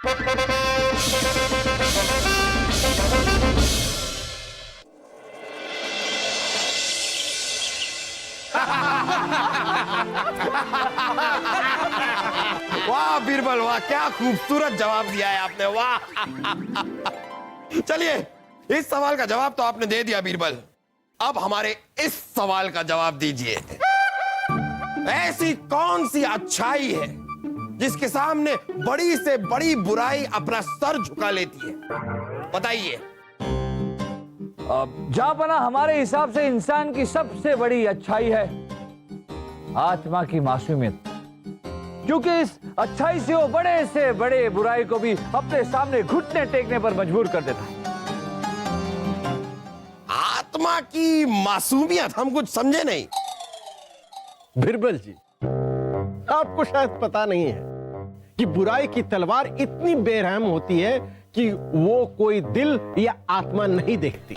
वाह बीरबल वाह, क्या खूबसूरत जवाब दिया है आपने, वाह। चलिए, इस सवाल का जवाब तो आपने दे दिया बीरबल, अब हमारे इस सवाल का जवाब दीजिए। ऐसी कौन सी अच्छाई है जिसके सामने बड़ी से बड़ी बुराई अपना सर झुका लेती है? बताइए। जापना, हमारे हिसाब से इंसान की सबसे बड़ी अच्छाई है आत्मा की मासूमियत, क्योंकि इस अच्छाई से वो बड़े से बड़े बुराई को भी अपने सामने घुटने टेकने पर मजबूर कर देता है। आत्मा की मासूमियत, हम कुछ समझे नहीं। बिरबल जी, आपको शायद पता नहीं है कि बुराई की तलवार इतनी बेरहम होती है कि वो कोई दिल या आत्मा नहीं देखती।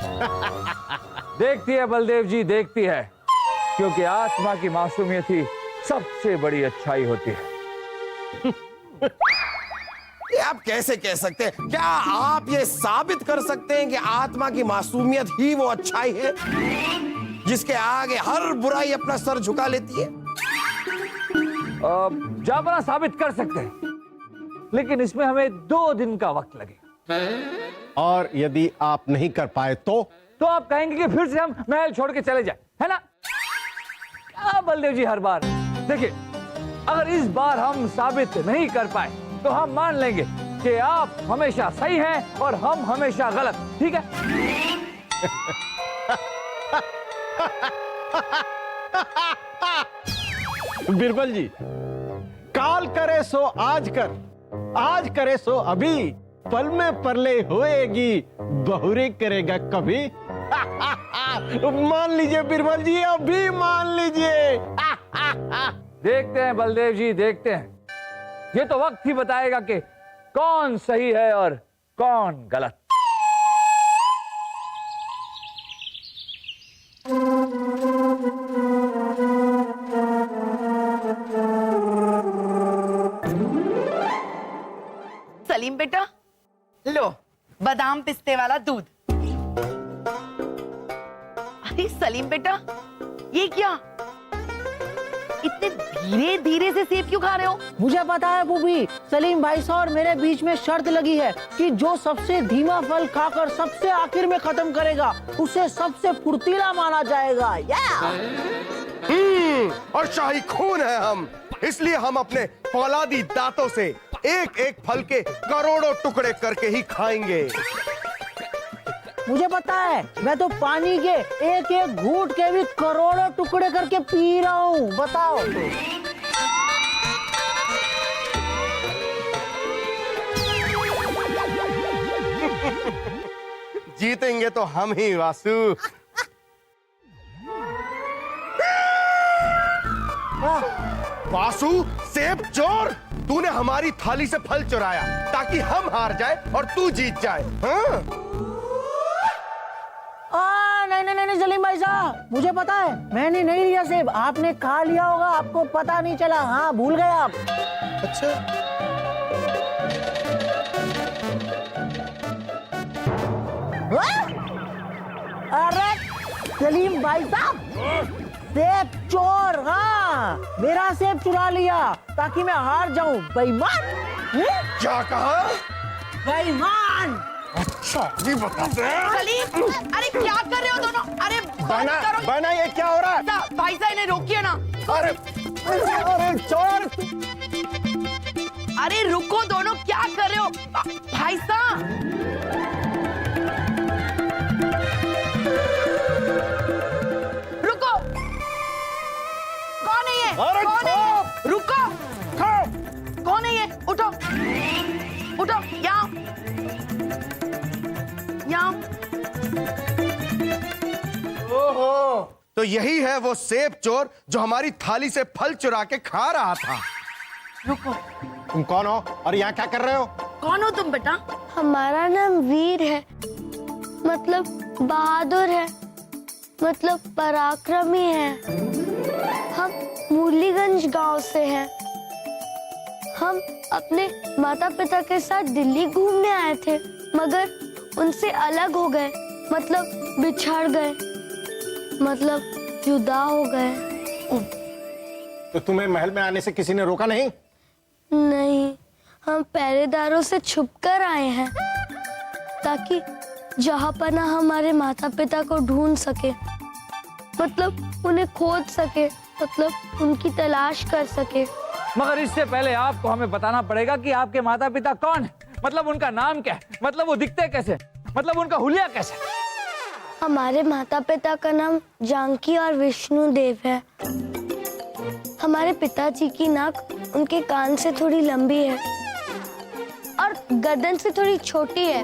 देखती है बलदेव जी, देखती है, क्योंकि आत्मा की मासूमियत ही सबसे बड़ी अच्छाई होती है। ये आप कैसे कह सकते हैं? क्या आप ये साबित कर सकते हैं कि आत्मा की मासूमियत ही वो अच्छाई है जिसके आगे हर बुराई अपना सर झुका लेती है? जापना, साबित कर सकते हैं, लेकिन इसमें हमें 2 दिन का वक्त लगेगा। और यदि आप नहीं कर पाए तो आप कहेंगे कि फिर से हम महल छोड़ के चले जाए, है ना? क्या बलदेव जी, हर बार देखिए, अगर इस बार हम साबित नहीं कर पाए तो हम मान लेंगे कि आप हमेशा सही हैं और हम हमेशा गलत, ठीक है? बिरबल जी, काल करे सो आज कर, आज करे सो अभी, पल में परले होएगी, बहुरे करेगा कभी। मान लीजिए बिरबल जी, अभी मान लीजिए। देखते हैं बलदेव जी, देखते हैं। ये तो वक्त ही बताएगा कि कौन सही है और कौन गलत। सलीम बेटा, लो बादाम पिस्ते वाला दूध। अरे सलीम बेटा, ये क्या? इतने धीरे धीरे से सेब क्यों खा रहे हो? मुझे पता है बूबी, सलीम भाई साहब और मेरे बीच में शर्त लगी है कि जो सबसे धीमा फल खाकर सबसे आखिर में खत्म करेगा उसे सबसे फुर्तीला माना जाएगा। और शाही खून है हम, इसलिए हम अपने फौलादी दांतों से एक एक फल के करोड़ों टुकड़े करके ही खाएंगे। मुझे पता है, मैं तो पानी के एक एक घूंट के भी करोड़ों टुकड़े करके पी रहा हूँ। बताओ। जीतेंगे तो हम ही वासु। वासु, सेब चोर, तूने हमारी थाली से फल चुराया ताकि हम हार जाए और तू जीत जाए। हाँ? नहीं सलीम भाई साहब, मुझे पता है, मैंने नहीं लिया सेब, आपने खा लिया होगा, आपको पता नहीं चला। हाँ, भूल गए आप। अच्छा, अरे सलीम भाई साहब, सेब चोर। हाँ, मेरा सेब चुरा लिया ताकि मैं हार जाऊं। बेईमान। क्या कहा? बेईमान। अच्छा, जी बताते हैं। सलीम, अरे क्या कर रहे हो दोनों? अरे बना, बना, ये क्या हो रहा है? भाई साहब, इन्हें रोकिए ना। अरे चोर! अरे रुको दोनों, क्या कर रहे हो? भाई साहब, रुको। कौन है ये? अरे कौन है ये? रुको। कौन है ये? उठो, उठो, यहाँ यहाँ। ओहो, तो यही है वो सेब चोर जो हमारी थाली से फल चुरा के खा रहा था। रुको, तुम कौन हो और यहाँ क्या कर रहे हो? कौन हो तुम बेटा? हमारा नाम वीर है, मतलब बहादुर है, मतलब पराक्रमी है। हम मुरलीगंज गांव से हैं। हम अपने माता पिता के साथ दिल्ली घूमने आए थे, मगर उनसे अलग हो गए, मतलब बिछड़ गए, मतलब जुदा हो गए। तो तुम्हें महल में आने से किसी ने रोका नहीं? नहीं, हम पहरेदारों से छुपकर आए हैं ताकि जहांपना हमारे माता पिता को ढूंढ सके, मतलब उन्हें खोज सके, मतलब उनकी तलाश कर सके। मगर इससे पहले आपको हमें बताना पड़ेगा कि आपके माता पिता कौन है, मतलब उनका नाम क्या है, मतलब वो दिखते कैसे, मतलब उनका हुलिया कैसे। हमारे माता पिता का नाम जानकी और विष्णु देव है। हमारे पिताजी की नाक उनके कान से थोड़ी लंबी है और गर्दन से थोड़ी छोटी है,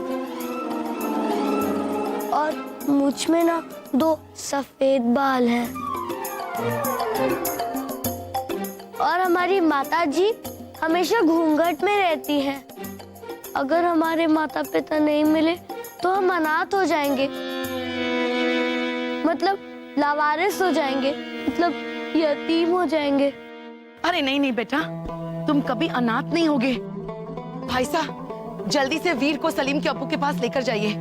और मुझ में ना 2 सफेद बाल हैं। और हमारी माताजी हमेशा घूंघट में रहती हैं। अगर हमारे माता पिता नहीं मिले तो हम अनाथ हो जाएंगे, मतलब लावारिस हो जाएंगे, मतलब यतीम हो जाएंगे। अरे नहीं नहीं बेटा, तुम कभी अनाथ नहीं होगे। भाई साहब, जल्दी से वीर को सलीम के अब्बू के पास लेकर जाइए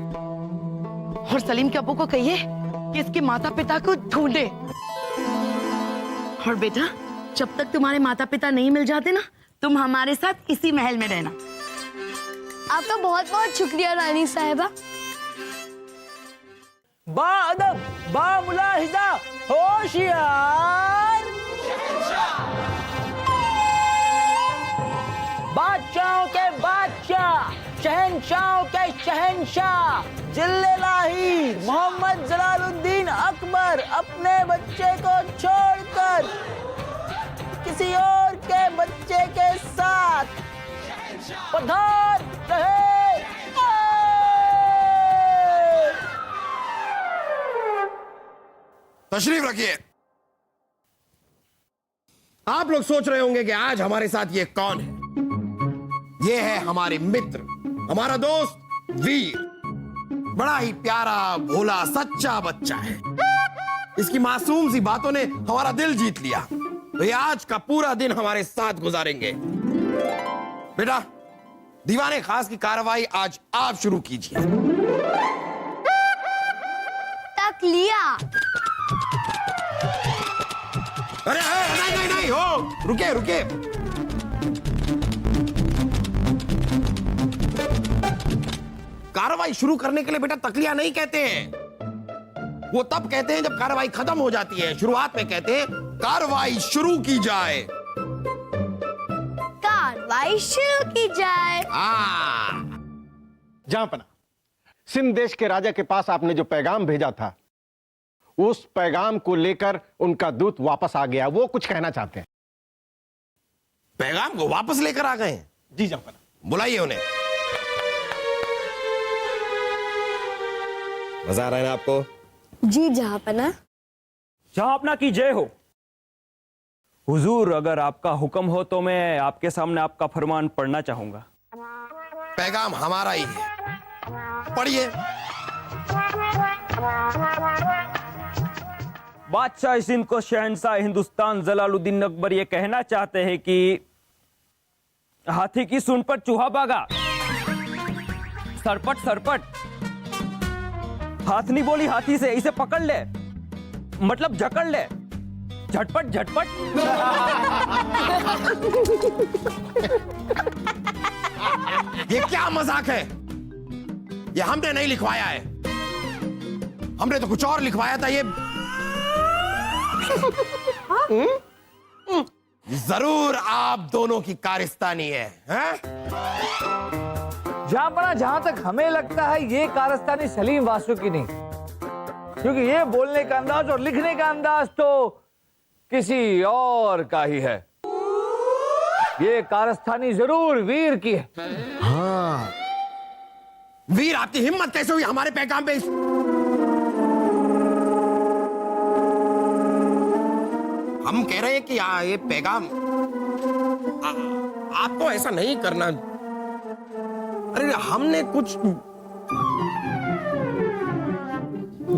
और सलीम के अब्बू को कहिए कि इसके माता पिता को ढूंढे। और बेटा, जब तक तुम्हारे माता पिता नहीं मिल जाते ना, तुम हमारे साथ इसी महल में रहना। आपका बहुत बहुत शुक्रिया रानी साहिबा। बा अदब, बा मुलाहिजा, होशियार। बादशाहों के बादशाह, शहंशाहों के शहंशाह, जिल्लेलाही मोहम्मद जलालुद्दीन अकबर अपने बच्चे को छोड़कर किसी और के बच्चे के साथ पधार रहे। तशरीफ रखिए। आप लोग सोच रहे होंगे कि आज हमारे साथ ये कौन है। ये है हमारे मित्र, हमारा दोस्त वीर। बड़ा ही प्यारा, भोला, सच्चा बच्चा है। इसकी मासूम सी बातों ने हमारा दिल जीत लिया, तो ये आज का पूरा दिन हमारे साथ गुजारेंगे। बेटा, दीवाने खास की कार्रवाई आज आप शुरू कीजिए। तक लिया। अरे नहीं नहीं नहीं, हो रुके रुके। कार्रवाई शुरू करने के लिए बेटा तकलिया नहीं कहते हैं, वो तब कहते हैं जब कार्रवाई खत्म हो जाती है। शुरुआत में कहते हैं कार्रवाई शुरू की जाए। कार्रवाई शुरू की जाए। जहांपना, सिंध देश के राजा के पास आपने जो पैगाम भेजा था, उस पैगाम को लेकर उनका दूत वापस आ गया। वो कुछ कहना चाहते हैं। पैगाम को वापस लेकर आ गए हैं? जी जहांपना। बुलाइए उन्हें। मजा आ रहा है ना आपको? जी जहांपना। जहांपना की जय हो। हुजूर, अगर आपका हुक्म हो तो मैं आपके सामने आपका फरमान पढ़ना चाहूंगा। पैगाम हमारा ही है, पढ़िए। बादशाह सिंध को शहंशाह हिंदुस्तान जलालुद्दीन अकबर ये कहना चाहते हैं कि हाथी की सूंड पर चूहा भागा। सरपट सरपट, हाथ नहीं बोली हाथी से, इसे पकड़ ले, मतलब जकड़ ले। झटपट झटपट। ये क्या मजाक है? ये हमने नहीं लिखवाया है, हमने तो कुछ और लिखवाया था। ये जरूर आप दोनों की कारस्तानी है, हैं? जहां तक हमें लगता है ये कारस्तानी सलीम वासु की नहीं, क्योंकि ये बोलने का अंदाज और लिखने का अंदाज तो किसी और का ही है। ये कारस्तानी जरूर वीर की है। हाँ, वीर, आपकी हिम्मत कैसे हुई हमारे पैगाम पे? हम कह रहे हैं कि ये पैगाम आपको ऐसा नहीं करना। अरे हमने कुछ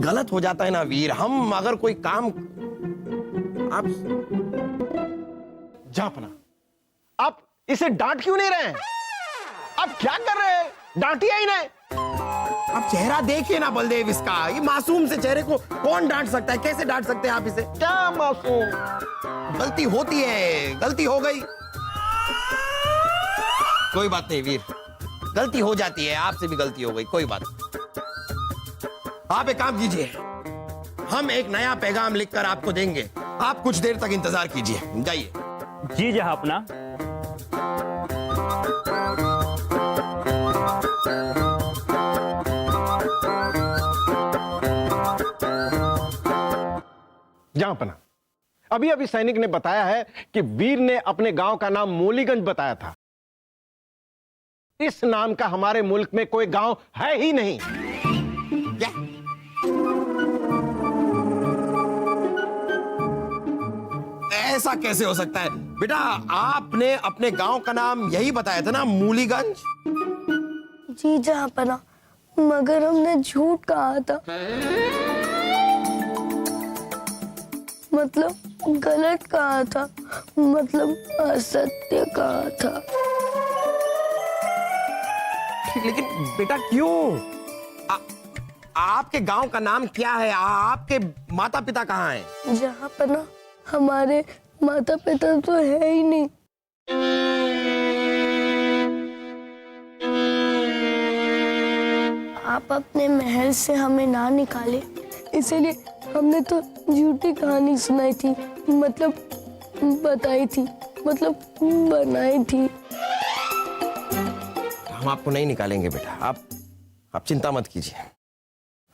गलत हो जाता है ना वीर। हम अगर कोई काम आप जहांपना, आप इसे डांट क्यों नहीं रहे हैं? आप क्या कर रहे हैं? डांटिए ही नहीं। आप चेहरा देखिए ना बलदेव इसका, ये मासूम से चेहरे को कौन डांट सकता है? कैसे डांट सकते हैं आप इसे? क्या मासूम? गलती होती है, गलती हो गई, कोई बात नहीं वीर, गलती हो जाती है, आपसे भी गलती हो गई, कोई बात नहीं। आप एक काम कीजिए, हम एक नया पैगाम लिखकर आपको देंगे, आप कुछ देर तक इंतजार कीजिए, जाइए। जी जहापना। जहांपना, अभी अभी सैनिक ने बताया है कि वीर ने अपने गांव का नाम मूलीगंज बताया था। इस नाम का हमारे मुल्क में कोई गांव है ही नहीं। क्या? ऐसा कैसे हो सकता है बेटा? आपने अपने गांव का नाम यही बताया था ना, मूलीगंज। जी जहापना, मगर हमने झूठ कहा था, मतलब गलत कहा था, मतलब असत्य कहा था। लेकिन बेटा क्यों? आपके गांव का नाम क्या है? आपके माता पिता कहाँ हैं? जहापना, हमारे माता पिता तो है ही नहीं। आप अपने महल से हमें ना निकाले, इसीलिए हमने तो झूठी कहानी सुनाई थी, मतलब बताई थी, मतलब बनाई थी। हम आपको नहीं निकालेंगे बेटा, आप चिंता मत कीजिए,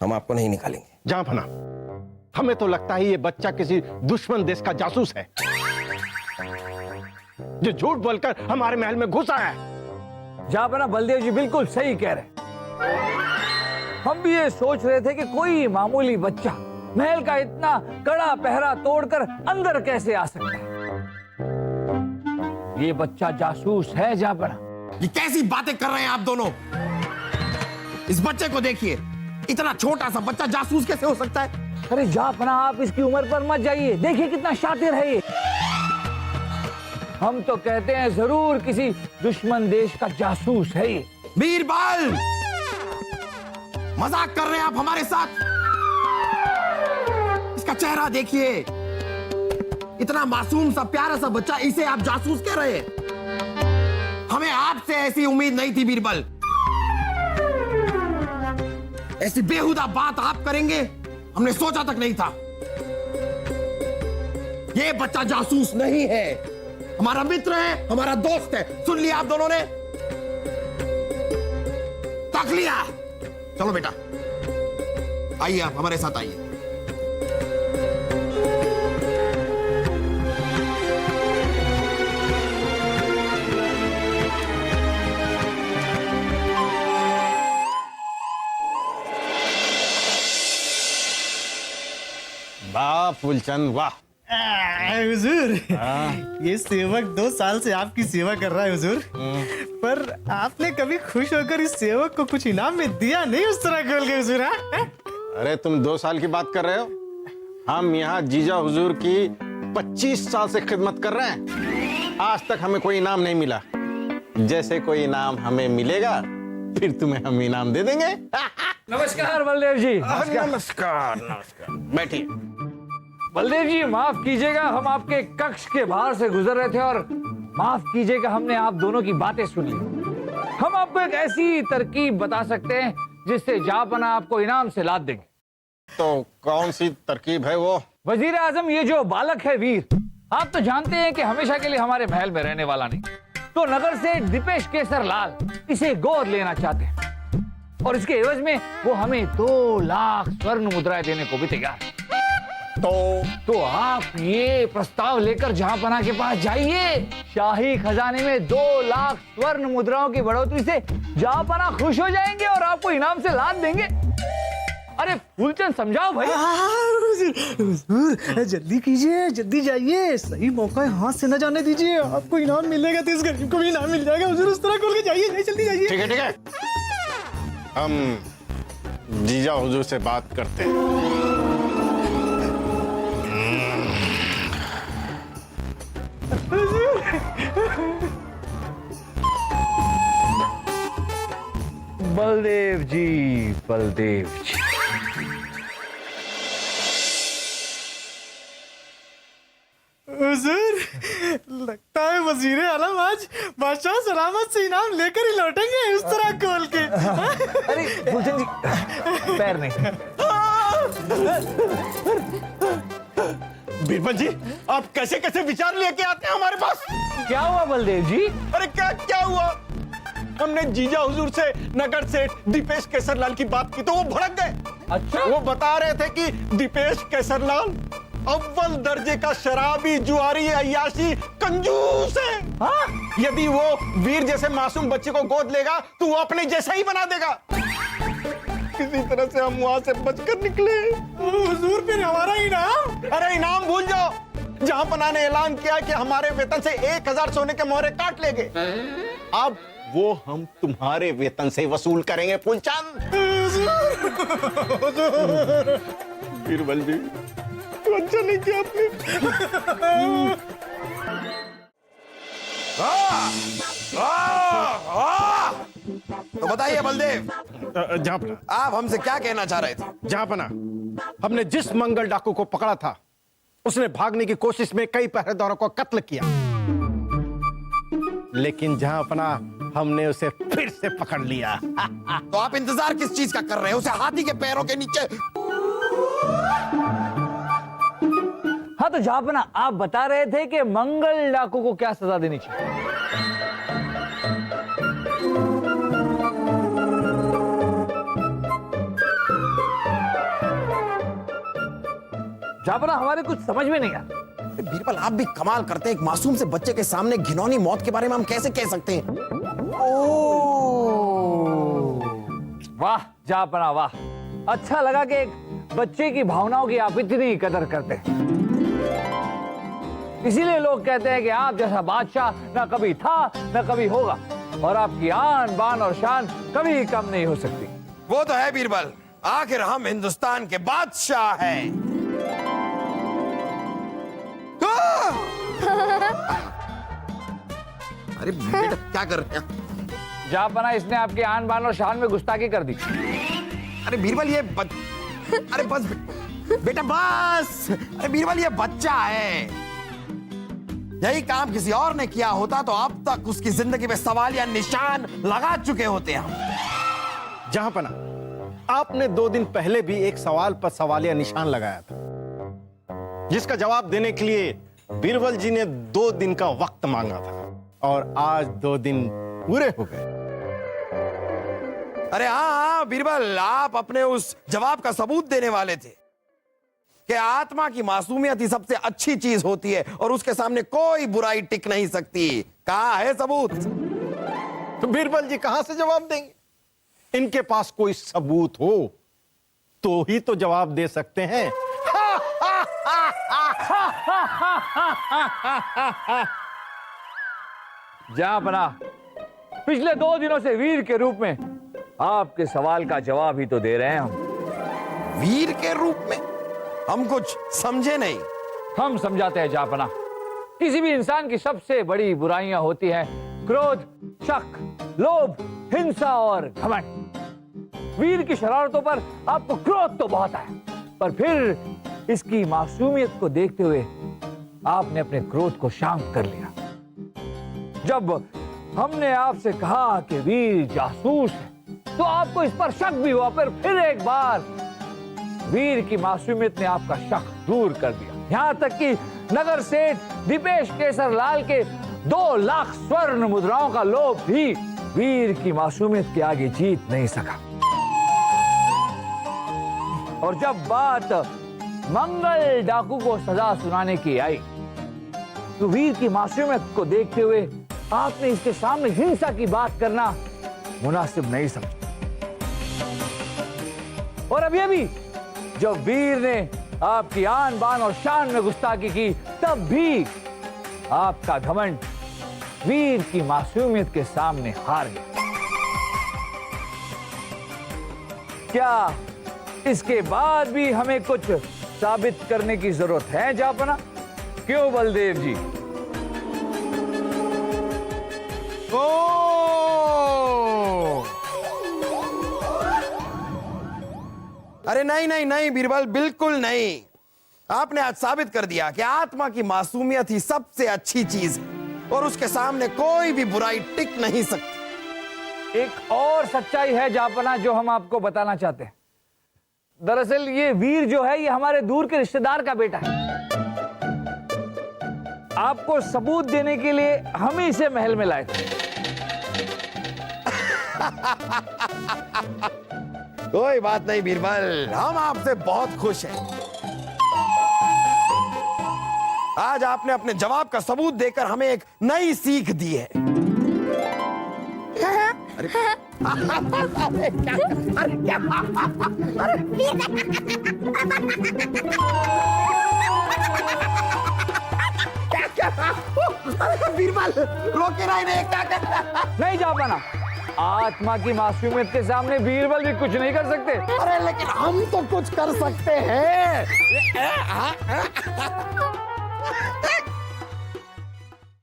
हम आपको नहीं निकालेंगे। जहांपना, हमें तो लगता है ये बच्चा किसी दुश्मन देश का जासूस है, जो झूठ बोलकर हमारे महल में घुस आया है। जहापना, बलदेव जी बिल्कुल सही कह रहे। हम भी ये सोच रहे थे कि कोई मामूली बच्चा महल का इतना कड़ा पहरा तोड़कर अंदर कैसे आ सकता है। ये बच्चा जासूस है जहापना। ये कैसी बातें कर रहे हैं आप दोनों? इस बच्चे को देखिए, इतना छोटा सा बच्चा जासूस कैसे हो सकता है? अरे जहापना, आप इसकी उम्र पर मत जाइए, देखिए कितना शातिर है ये। हम तो कहते हैं जरूर किसी दुश्मन देश का जासूस है ये। बीरबल, मजाक कर रहे हैं आप हमारे साथ? इसका चेहरा देखिए, इतना मासूम सा प्यारा सा बच्चा, इसे आप जासूस कह रहे हैं? हमें आपसे ऐसी उम्मीद नहीं थी बीरबल। ऐसी बेहुदा बात आप करेंगे, हमने सोचा तक नहीं था। ये बच्चा जासूस नहीं है, हमारा मित्र है, हमारा दोस्त है। सुन लिया आप दोनों ने? तक लिया? चलो बेटा, आइए, आप हमारे साथ आइए। वाह फूलचंद, वाह। हुजूर, ये सेवक 2 साल से आपकी सेवा कर रहा है हुजूर, पर आपने कभी खुश होकर इस सेवक को कुछ इनाम में दिया नहीं उस तरह खोल के हुजूर? अरे तुम 2 साल की बात कर रहे हो? हम यहाँ जीजा हुजूर की 25 साल से खिदमत कर रहे हैं, आज तक हमें कोई इनाम नहीं मिला। जैसे कोई इनाम हमें मिलेगा फिर तुम्हें हम इनाम दे देंगे। नमस्कार बलदेव जी। नमस्कार, नमस्कार, बैठिए। बलदेव जी, माफ कीजिएगा, हम आपके कक्ष के बाहर से गुजर रहे थे और माफ कीजिएगा, हमने आप दोनों की बातें सुन ली। हम आपको एक ऐसी तरकीब बता सकते हैं जिससे जहापना आपको इनाम से लाद देंगे। तो कौन सी तरकीब है वो? वजीर आजम, ये जो बालक है वीर, आप तो जानते हैं कि हमेशा के लिए हमारे महल में रहने वाला नहीं, तो नगर से दीपेश केसर लाल इसे गोद लेना चाहते हैं और इसके एवज में वो हमें 2 लाख स्वर्ण मुद्राएं देने को भी तैयार है। तो आप ये प्रस्ताव लेकर जहांपना के पास जाइए। शाही खजाने में 2 लाख स्वर्ण मुद्राओं की बढ़ोतरी से जहांपना खुश हो जाएंगे और आपको इनाम से लाद देंगे। अरे फूलचंद, समझाओ भाई। हुजूर, जल्दी कीजिए, जल्दी जाइए, सही मौका है, हाथ से न जाने दीजिए, आपको इनाम मिलेगा तो इस गरीब को भी इनाम मिल जाएगा हुजूर। उस तरह खोल के जाइए, जल्दी जाइए। ठीक है, ठीक है, हम जीजा हुजूर से बात करते हैं। बलदेव जी, बलदेव जी। हुजूर, लगता है वजीर आलम आज बादशाह सलामत से इनाम लेकर ही लौटेंगे इस तरह खोल के। अरे फुलचंद जी, पैर नहीं। बीरबल जी, आप कैसे कैसे विचार लेके आते हैं हमारे पास? क्या हुआ बलदेव जी? अरे क्या क्या हुआ? हमने जीजा हुजूर से नगर सेठ दीपेश केसरलाल की बात की तो वो भड़क गए। अच्छा, वो बता रहे थे कि दीपेश केसरलाल अव्वल दर्जे का शराबी, जुआरी, अय्याशी, कंजूस है। हाँ? यदि वो वीर जैसे मासूम बच्चे को गोद लेगा तो वो अपने जैसा ही बना देगा। किसी तरह से हम वहां से बचकर निकले। हुजूर, फिर हमारा इनाम? अरे इनाम भूल जाओ। जहां पना ने ऐलान किया कि हमारे वेतन से 1000 सोने के मोहरे काट लेंगे, अब वो हम तुम्हारे वेतन से वसूल करेंगे फूलचंद। बीरबल जी, तो अच्छा नहीं किया आपने। तो बताइए बलदेव, जहांपना, आप हमसे क्या कहना चाह रहे थे? जहांपना, हमने जिस मंगल डाकू को पकड़ा था उसने भागने की कोशिश में कई पहरेदारों को कत्ल किया, लेकिन जहांपना हमने उसे फिर से पकड़ लिया। तो आप इंतजार किस चीज का कर रहे हैं? उसे हाथी के पैरों के नीचे। हाँ तो जहापना, आप बता रहे थे कि मंगल डाकू को क्या सजा देनी चाहिए? जहापना, हमारे कुछ समझ में नहीं आता। बीरबल, आप भी कमाल करते हैं। एक मासूम से बच्चे के सामने घिनौनी मौत के बारे में हम कैसे कह सकते हैं? वाह जहापना, वाह। अच्छा लगा कि एक बच्चे की भावनाओं की आप इतनी कदर करते हैं। इसीलिए लोग कहते हैं कि आप जैसा बादशाह ना कभी था ना कभी होगा, और आपकी आन बान और शान कभी कम नहीं हो सकती। वो तो है बीरबल, आखिर हम हिंदुस्तान के बादशाह हैं। अरे बेटा, क्या कर रहे हैं? जहापना, इसने आपकी आन बान और शान में गुस्ताखी कर दी। अरे बीरबल, ये अरे बस बेटा, बस। अरे बीरबल, ये बच्चा है। यही काम किसी और ने किया होता तो अब तक उसकी जिंदगी में सवाल या निशान लगा चुके होते हम। जहांपना, आपने 2 दिन पहले भी एक सवाल पर सवालिया निशान लगाया था, जिसका जवाब देने के लिए बीरबल जी ने 2 दिन का वक्त मांगा था, और आज 2 दिन पूरे हो गए। अरे हाँ बीरबल, आप अपने उस जवाब का सबूत देने वाले थे कि आत्मा की मासूमियत ही सबसे अच्छी चीज होती है और उसके सामने कोई बुराई टिक नहीं सकती। कहाँ है सबूत? तो बीरबल जी कहां से जवाब देंगे? इनके पास कोई सबूत हो तो ही तो जवाब दे सकते हैं। जहापना, पिछले 2 दिनों से वीर के रूप में आपके सवाल का जवाब ही तो दे रहे हैं हम। वीर के रूप में? हम कुछ समझे नहीं। हम समझाते हैं जहापना। किसी भी इंसान की सबसे बड़ी बुराइयां होती हैं क्रोध, शक, लोभ, हिंसा और घमंड। वीर की शरारतों पर आपको क्रोध तो बहुत आया, पर फिर इसकी मासूमियत को देखते हुए आपने अपने क्रोध को शांत कर लिया। जब हमने आपसे कहा कि वीर जासूस है तो आपको इस पर शक भी हुआ, पर फिर एक बार वीर की मासूमियत ने आपका शक दूर कर दिया। यहां तक कि नगर सेठ दीपेश केसरलाल के 2 लाख स्वर्ण मुद्राओं का लोभ भी वीर की मासूमियत के आगे जीत नहीं सका। और जब बात मंगल डाकू को सजा सुनाने की आई तो वीर की मासूमियत को देखते हुए आपने इसके सामने हिंसा की बात करना मुनासिब नहीं समझा। और अभी जब वीर ने आपकी आन बान और शान में गुस्ताखी की, तब भी आपका घमंड वीर की मासूमियत के सामने हार गया। क्या इसके बाद भी हमें कुछ साबित करने की जरूरत है जहापना? क्यों बलदेव जी? अरे नहीं नहीं नहीं बीरबल, बिल्कुल नहीं। आपने आज साबित कर दिया कि आत्मा की मासूमियत ही सबसे अच्छी चीज है और उसके सामने कोई भी बुराई टिक नहीं सकती। एक और सच्चाई है जापना जो हम आपको बताना चाहते हैं। दरअसल ये वीर जो है ये हमारे दूर के रिश्तेदार का बेटा है। आपको सबूत देने के लिए हम ही इसे महल में लाए थे। कोई बात नहीं बीरबल, हम आपसे बहुत खुश हैं। आज आपने अपने जवाब का सबूत देकर हमें एक नई सीख दी है। अरे बीरबल रोके ना इन्हें, क्या करना? नहीं जापना, आत्मा की मासूमियत के सामने बीरबल भी कुछ नहीं कर सकते। अरे लेकिन हम तो कुछ कर सकते हैं।